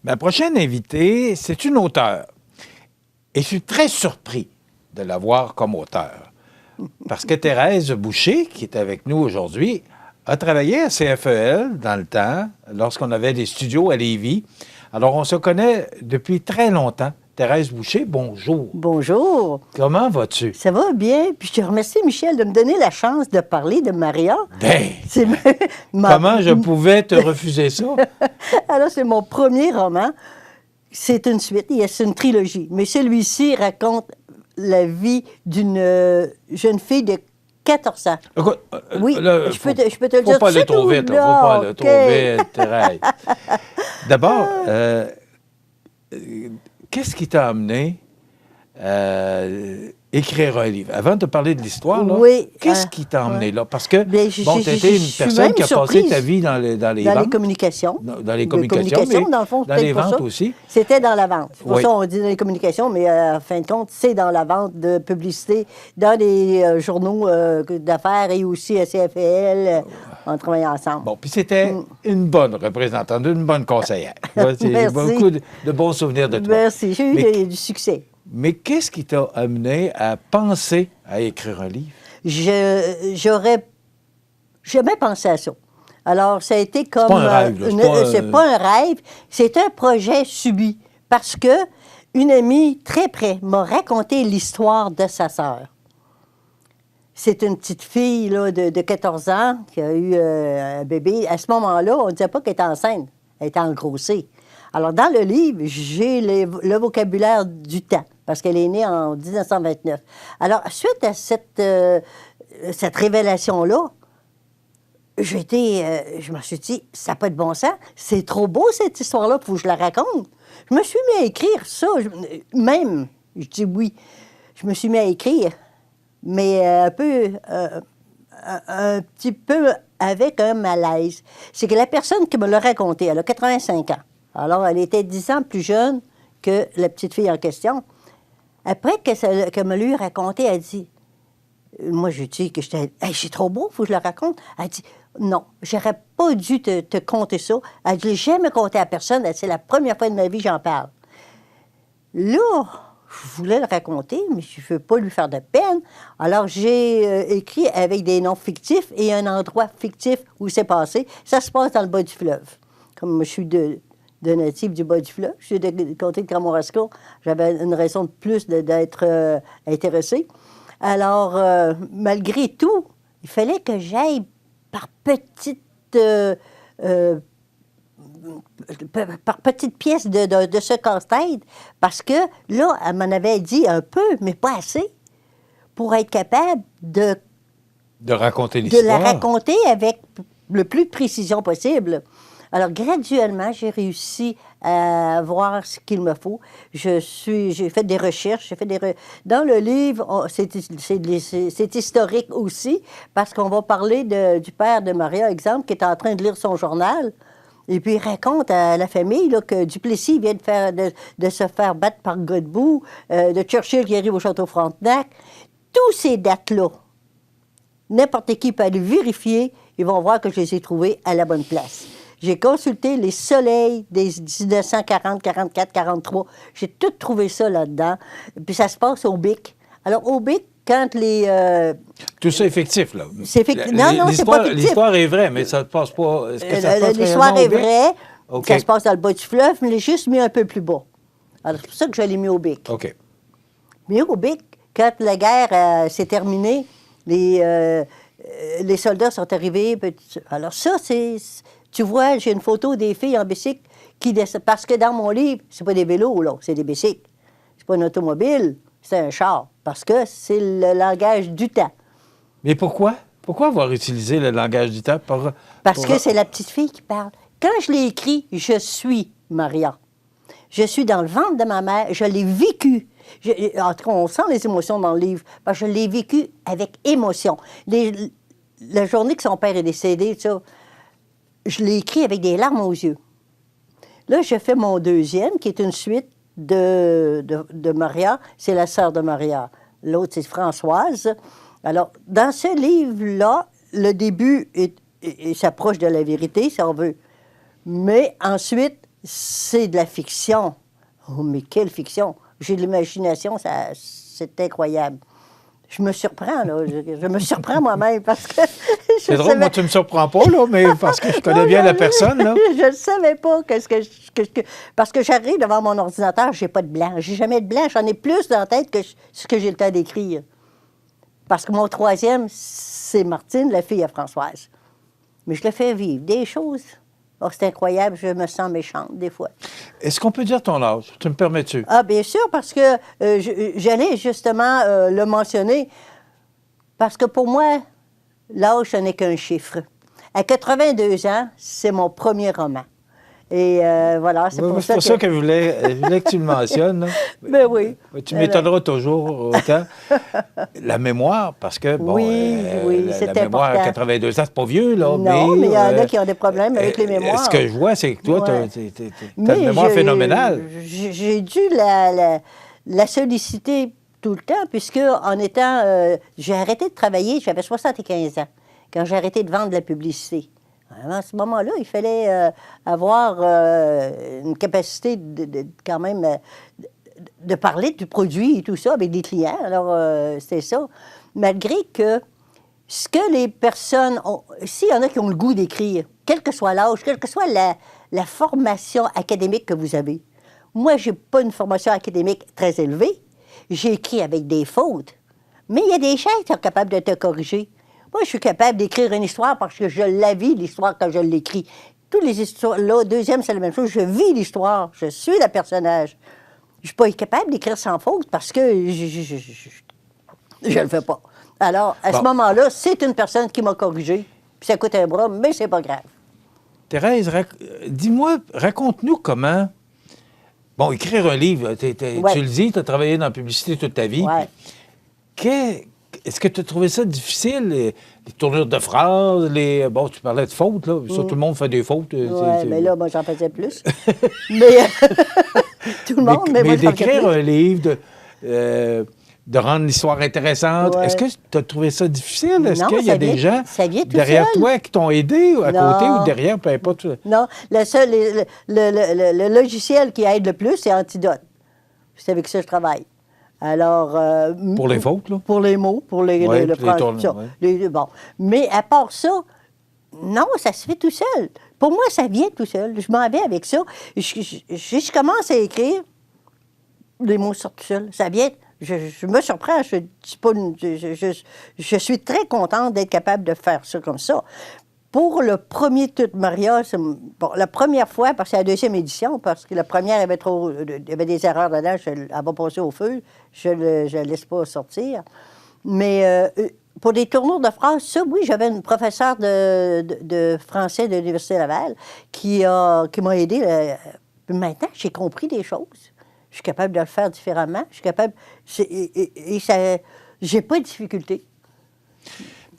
Ma prochaine invitée, c'est une auteure. Et je suis très surpris de la voir comme auteure. Parce que Thérèse Boucher, qui est avec nous aujourd'hui, a travaillé à CFEL dans le temps, lorsqu'on avait des studios à Lévis. Alors, on se connaît depuis très longtemps. Thérèse Boucher, bonjour. Bonjour. Comment vas-tu? Ça va bien. Puis je te remercie, Michel, de me donner la chance de parler de Maria. Ben, C'est comment je pouvais te refuser ça? Alors, c'est mon premier roman. C'est une suite, c'est une trilogie. Mais celui-ci raconte la vie d'une jeune fille de 14 ans. Écoute, Oui, là, je peux te le dire. Faut pas aller trop vite, là. Faut pas aller trop vite, Thérèse. D'abord, qu'est-ce qui t'a amené à écrire un livre? Avant de parler de l'histoire, là, Oui, qu'est-ce qui t'a amené là? Parce que, bon, tu étais une personne qui a passé ta vie dans les dans ventes. les communications. Dans les communications, mais dans le fond, dans les pour ventes ça. aussi. C'était dans la vente. C'est pour Oui. ça on dit dans les communications, mais en fin de compte, c'est dans la vente de publicité, dans les journaux d'affaires et aussi à CFL, en travaillant ensemble. Bon, puis c'était une bonne représentante, une bonne conseillère. Moi, j'ai Merci. beaucoup de bons souvenirs de toi. Merci, j'ai eu du succès. Mais qu'est-ce qui t'a amené à penser à écrire un livre? J'aurais jamais pensé à ça. Alors, ça a été comme... pas un rêve, là. C'est pas un rêve, c'est un projet subi. Parce que une amie très près m'a raconté l'histoire de sa sœur. C'est une petite fille là, de 14 ans qui a eu un bébé. À ce moment-là, on ne disait pas qu'elle était enceinte, elle était engrossée. Alors, dans le livre, j'ai le vocabulaire du temps, parce qu'elle est née en 1929. Alors, suite à cette révélation-là, je me suis dit, ça n'a pas de bon sens. C'est trop beau, cette histoire-là, il faut que je la raconte. Je me suis mis à écrire ça, je dis oui, je me suis mis à écrire, mais un petit peu avec un malaise. C'est que la personne qui me l'a raconté, elle a 85 ans. Alors, elle était 10 ans plus jeune que la petite fille en question. Après qu'elle me lui raconté, elle dit, moi, je dis que j'étais, hey, c'est trop beau, il faut que je le raconte. Elle dit, non, j'aurais pas dû te conter ça. Elle dit, je l'ai jamais conté à personne. C'est la première fois de ma vie que j'en parle. Là, je voulais le raconter, mais je ne veux pas lui faire de peine. Alors, j'ai écrit avec des noms fictifs et un endroit fictif où c'est passé. Ça se passe dans le bas du fleuve. Comme je suis de natif du bas du fleuve, je suis de comté de Kamouraska, j'avais une raison de plus d'être intéressée. Alors, malgré tout, il fallait que j'aille par petites pièces de ce casse-tête, parce que là, elle m'en avait dit un peu, mais pas assez, pour être capable de raconter l'histoire. De la raconter avec le plus de précision possible. Alors, graduellement, j'ai réussi à voir ce qu'il me faut. J'ai fait des recherches. Dans le livre, c'est historique aussi, parce qu'on va parler du père de Maria, exemple, qui est en train de lire son journal. Et puis, il raconte à la famille là, que Duplessis vient de se faire battre par Godbout, de Churchill qui arrive au château Frontenac. Tous ces dates-là, n'importe qui peut aller vérifier, ils vont voir que je les ai trouvées à la bonne place. J'ai consulté les soleils des 1940, 44, 43. J'ai tout trouvé ça là-dedans. Puis ça se passe au BIC. Alors, au BIC, quand les... Tout ça est fictif, là. C'est fictif. Non, c'est pas fictif. L'histoire est vraie, mais ça ne passe pas... L'histoire est vraie. Okay. Ça se passe dans le bas du fleuve, mais je l'ai juste mis un peu plus bas. Alors, c'est pour ça que je l'ai mis au BIC. OK. Mais au BIC, quand la guerre s'est terminée, les soldats sont arrivés. Alors ça, c'est... Tu vois, j'ai une photo des filles en bicycle qui descendent. Parce que dans mon livre, c'est pas des vélos, là, c'est des bicycles. C'est pas une automobile, c'est un char. Parce que c'est le langage du temps. Mais pourquoi? Pourquoi avoir utilisé le langage du temps? Parce que c'est la petite fille qui parle. Quand je l'ai écrit, je suis Maria. Je suis dans le ventre de ma mère, je l'ai vécu. En tout cas, on sent les émotions dans le livre, parce que je l'ai vécu avec émotion. La journée que son père est décédé, ça, je l'ai écrit avec des larmes aux yeux. Là, je fais mon deuxième, qui est une suite de Maria. C'est la sœur de Maria. L'autre, c'est Françoise. Alors, dans ce livre-là, le début s'approche de la vérité, si on veut. Mais ensuite, c'est de la fiction. Oh, mais quelle fiction! J'ai de l'imagination, c'est incroyable. Je me surprends, là. Je me surprends moi-même parce que... C'est drôle, moi, tu me surprends pas, là, mais parce que je connais bien la personne, là. Je ne savais pas parce que j'arrive devant mon ordinateur, j'ai pas de blanc. J'ai jamais de blanc. J'en ai plus dans la tête que ce que j'ai le temps d'écrire. Parce que mon troisième, c'est Martine, la fille à Françoise. Mais je le fais vivre. Des choses... Oh, c'est incroyable, je me sens méchante des fois. Est-ce qu'on peut dire ton âge? Tu me permets-tu? Ah, bien sûr, parce que j'allais justement le mentionner, parce que pour moi, l'âge, ce n'est qu'un chiffre. À 82 ans, c'est mon premier roman. Et voilà, c'est pour ça que je voulais que tu le mentionnes. Là. Ben oui. Tu m'étonneras toujours autant. La mémoire, parce que, bon, c'est la mémoire important. à 82 ans, c'est pas vieux, là. Non, mais il y en a qui ont des problèmes avec les mémoires. Ce que je vois, c'est que toi, tu as une mémoire phénoménale. J'ai dû la solliciter tout le temps, puisque en étant... j'ai arrêté de travailler, j'avais 75 ans, quand j'ai arrêté de vendre de la publicité. À ce moment-là, il fallait avoir une capacité quand même de parler du produit et tout ça avec des clients. Alors, c'est ça. Malgré que ce que les personnes ont... S'il y en a qui ont le goût d'écrire, quel que soit l'âge, quelle que soit la formation académique que vous avez. Moi, je n'ai pas une formation académique très élevée. J'ai écrit avec des fautes. Mais il y a des gens qui sont capables de te corriger. Moi, je suis capable d'écrire une histoire parce que je la vis, l'histoire, quand je l'écris. Toutes les histoires, là, deuxième, c'est la même chose. Je vis l'histoire. Je suis le personnage. Je ne suis pas capable d'écrire sans faute parce que je ne le fais pas. Alors, à ce moment-là, c'est une personne qui m'a corrigé. Puis ça coûte un bras, mais c'est pas grave. Thérèse, dis-moi, raconte-nous comment... Bon, écrire un livre, tu le dis, tu as travaillé dans la publicité toute ta vie. Ouais. Est-ce que tu as trouvé ça difficile, les tournures de phrases, Bon, tu parlais de fautes, là. Ça, tout le monde fait des fautes. Oui, mais là, moi, j'en faisais plus. Mais tout le monde, mais moi, j'en faisais d'écrire plus. un livre, de rendre l'histoire intéressante, est-ce que tu as trouvé ça difficile? Est-ce qu'il y a des gens derrière toi qui t'ont aidé, à côté ou derrière, peu importe? Non, le logiciel qui aide le plus, c'est Antidote. C'est avec ça que je travaille. Alors... pour les fautes, là? Pour les mots, pour le tournures, bon. Mais à part ça, non, ça se fait tout seul. Pour moi, ça vient tout seul. Je m'en vais avec ça. Je commence à écrire, les mots sortent tout seuls. Ça vient... Je me surprends. Je suis très contente d'être capable de faire ça comme ça. Pour le premier Toute Maria, la première fois, parce que c'est la deuxième édition, parce que la première, il y avait des erreurs dedans, elle va passer au feu, je ne laisse pas sortir. Mais pour des tournures de phrases, ça, oui, j'avais une professeure de français de l'Université Laval qui m'a aidé. Maintenant, j'ai compris des choses. Je suis capable de le faire différemment. Je suis capable... j'ai pas de difficulté.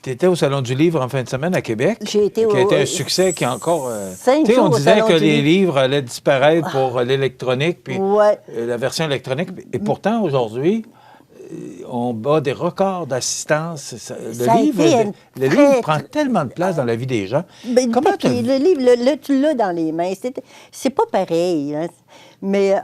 Tu étais au Salon du Livre en fin de semaine à Québec. J'ai été qui a été un succès qui est encore... 5 jours on disait au Salon que du les livre allaient disparaître pour l'électronique, puis la version électronique. Et pourtant, aujourd'hui, on bat des records d'assistance. Le livre prend tellement de place dans la vie des gens. Comment le livre, tu l'as dans les mains. C'est pas pareil. Hein. Mais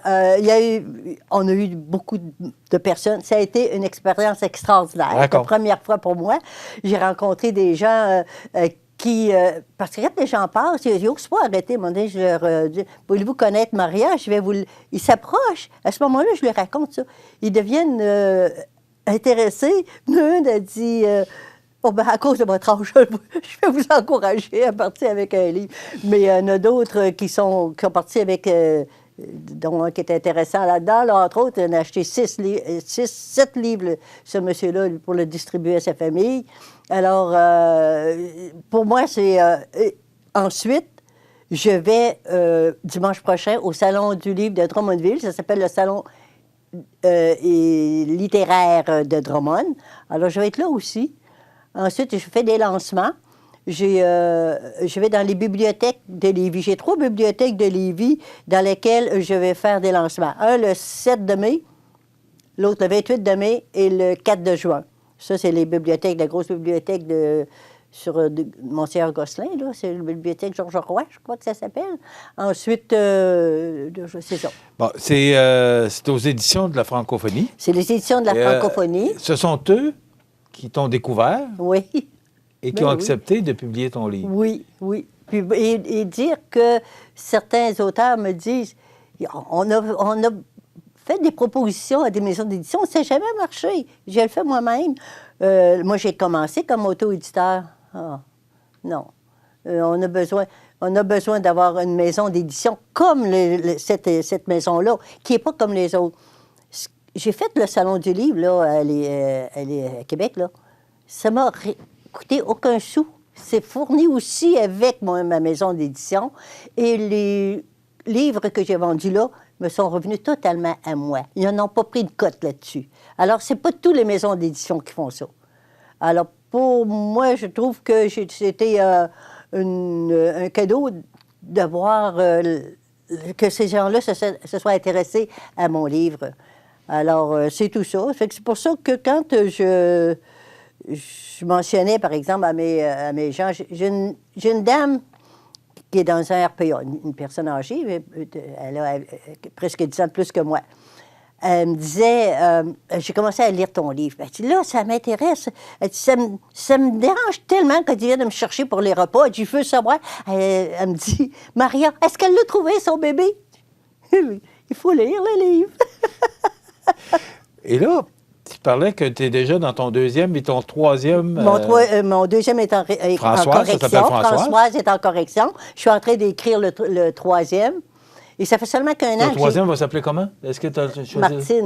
on a eu beaucoup de personnes. Ça a été une expérience extraordinaire. La première fois pour moi. J'ai rencontré des gens qui... parce que quand les gens passent, ils n'osent pas arrêter. Je leur dis, voulez-vous connaître Maria? Ils s'approchent. À ce moment-là, je leur raconte ça. Ils deviennent intéressés. Une a dit... à cause de votre âge, je vais vous encourager à partir avec un livre. Mais il y en a d'autres qui sont partis avec... qui est intéressant là-dedans. Là, entre autres, on a acheté 7 livres, ce monsieur-là, pour le distribuer à sa famille. Alors, pour moi, c'est... ensuite, je vais dimanche prochain au Salon du livre de Drummondville. Ça s'appelle le Salon littéraire de Drummond. Alors, je vais être là aussi. Ensuite, je fais des lancements. Je vais dans les bibliothèques de Lévis. J'ai 3 bibliothèques de Lévis dans lesquelles je vais faire des lancements. Un le 7 de mai, l'autre le 28 de mai et le 4 de juin. Ça, c'est les bibliothèques, la grosse bibliothèque de Monseigneur Gosselin, là, c'est la bibliothèque Georges Roy, je crois que ça s'appelle. Ensuite, c'est ça. Bon, c'est aux éditions de la francophonie. C'est les éditions de la francophonie. Ce sont eux qui t'ont découvert Oui. et qui ont accepté de publier ton livre. Oui, oui. Puis, et dire que certains auteurs me disent, on a fait des propositions à des maisons d'édition, ça n'a jamais marché. Je le fais moi-même. Moi, j'ai commencé comme auto-éditeur. Ah, non. On a besoin d'avoir une maison d'édition comme cette maison-là, qui n'est pas comme les autres. J'ai fait le Salon du livre, là, elle est à Québec, là. Ça m'a coûté aucun sou. C'est fourni aussi avec ma maison d'édition. Et les livres que j'ai vendus là me sont revenus totalement à moi. Ils n'en ont pas pris de cote là-dessus. Alors, c'est pas toutes les maisons d'édition qui font ça. Alors, pour moi, je trouve que c'était un cadeau de voir que ces gens-là se soient intéressés à mon livre. Alors, c'est tout ça. C'est pour ça que quand je mentionnais, par exemple, à mes gens, j'ai une dame qui est dans un RPA, une personne âgée, elle a presque 10 ans de plus que moi. Elle me disait, j'ai commencé à lire ton livre. Elle dit, là, ça m'intéresse. Elle dit, ça me dérange tellement que tu viens de me chercher pour les repas. Elle dit, je veux savoir. Elle me dit, Maria, est-ce qu'elle l'a trouvé, son bébé? Il faut lire le livre. Et là, tu parlais que tu es déjà dans ton deuxième et ton troisième... Mon deuxième est en correction. Ça s'appelle Françoise. Françoise est en correction. Je suis en train d'écrire le troisième. Et ça fait seulement qu'un an. Le troisième va s'appeler comment? Est-ce que tu as choisi?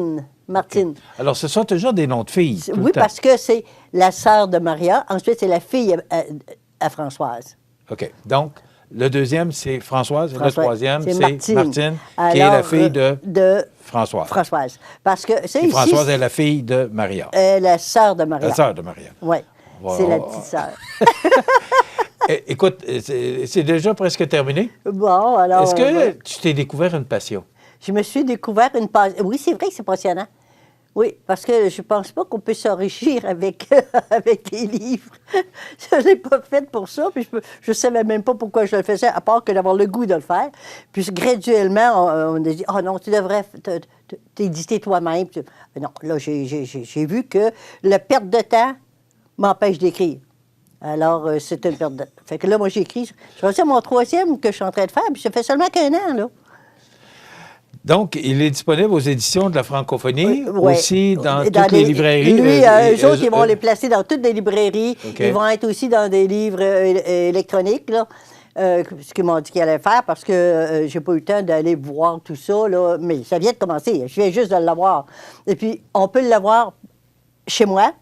Martine. Okay. Alors, ce sont toujours des noms de filles. Oui, parce que c'est la sœur de Maria. Ensuite, c'est la fille à Françoise. OK. Donc, le deuxième, c'est Françoise. Et le troisième, c'est Martine, alors, qui est la fille de Françoise. Françoise. Parce que c'est ici... Françoise est la fille de Maria. La sœur de Maria. La sœur de Maria. Oui. Voilà. C'est la petite sœur. Écoute, c'est déjà presque terminé. Bon, alors... Est-ce que tu t'es découvert une passion? Je me suis découvert une passion. Oui, c'est vrai que c'est passionnant. Oui, parce que je ne pense pas qu'on peut s'enrichir avec des livres. Je ne l'ai pas fait pour ça, puis je ne savais même pas pourquoi je le faisais, à part que d'avoir le goût de le faire. Puis graduellement, on a dit, oh non, tu devrais t'éditer toi-même. Non, là, j'ai vu que la perte de temps m'empêche d'écrire. Alors, c'est une perte de temps. Fait que là, moi, j'écris. Je reçois mon troisième que je suis en train de faire, puis ça fait seulement qu'un an, là. Donc, il est disponible aux éditions de la francophonie, aussi dans toutes les librairies. Lui, eux autres, ils vont les placer dans toutes les librairies. Okay. Ils vont être aussi dans des livres électroniques, là, ce qu'ils m'ont dit qu'ils allaient faire, parce que j'ai pas eu le temps d'aller voir tout ça, là, mais ça vient de commencer. Je viens juste de l'avoir. Et puis, on peut l'avoir chez moi.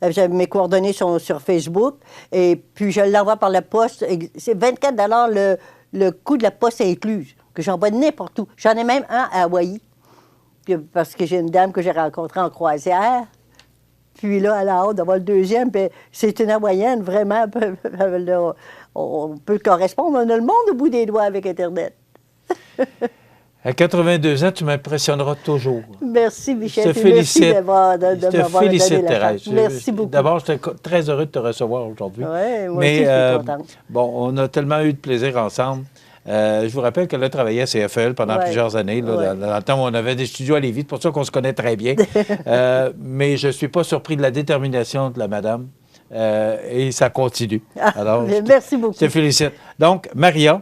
J'ai mes coordonnées sur Facebook, et puis je l'envoie par la poste. C'est 24 $ le coût de la poste incluse, que j'envoie n'importe où. J'en ai même un à Hawaï, parce que j'ai une dame que j'ai rencontrée en croisière. Puis là, elle a hâte d'avoir le deuxième. Puis c'est une Hawaïenne, vraiment. On peut correspondre. On a le monde au bout des doigts avec Internet. À 82 ans, tu m'impressionneras toujours. Merci, Michel. Je te félicite. Merci de m'avoir donné Thérèse. Merci beaucoup. D'abord, j'étais très heureux de te recevoir aujourd'hui. Oui, moi aussi, je suis contente. Bon, on a tellement eu de plaisir ensemble. Je vous rappelle qu'elle a travaillé à CFL pendant plusieurs années, là, dans le temps où on avait des studios à Lévis, c'est pour ça qu'on se connaît très bien. Mais je ne suis pas surpris de la détermination de la madame. Et ça continue. Alors, merci beaucoup. Je te félicite. Donc, Maria,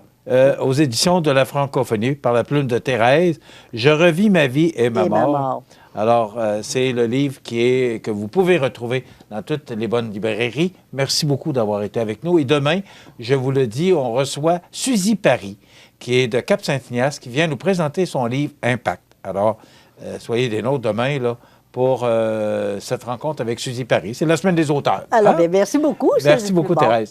aux éditions de la francophonie, par la plume de Thérèse, Je revis ma vie et ma mort. Alors, c'est le livre que vous pouvez retrouver dans toutes les bonnes librairies. Merci beaucoup d'avoir été avec nous. Et demain, je vous le dis, on reçoit Suzy Paris, qui est de Cap-Saint-Ignace, qui vient nous présenter son livre Impact. Alors, soyez des nôtres demain, là, pour cette rencontre avec Suzy Paris. C'est la semaine des auteurs. Alors, bien, merci beaucoup. Merci beaucoup, Thérèse.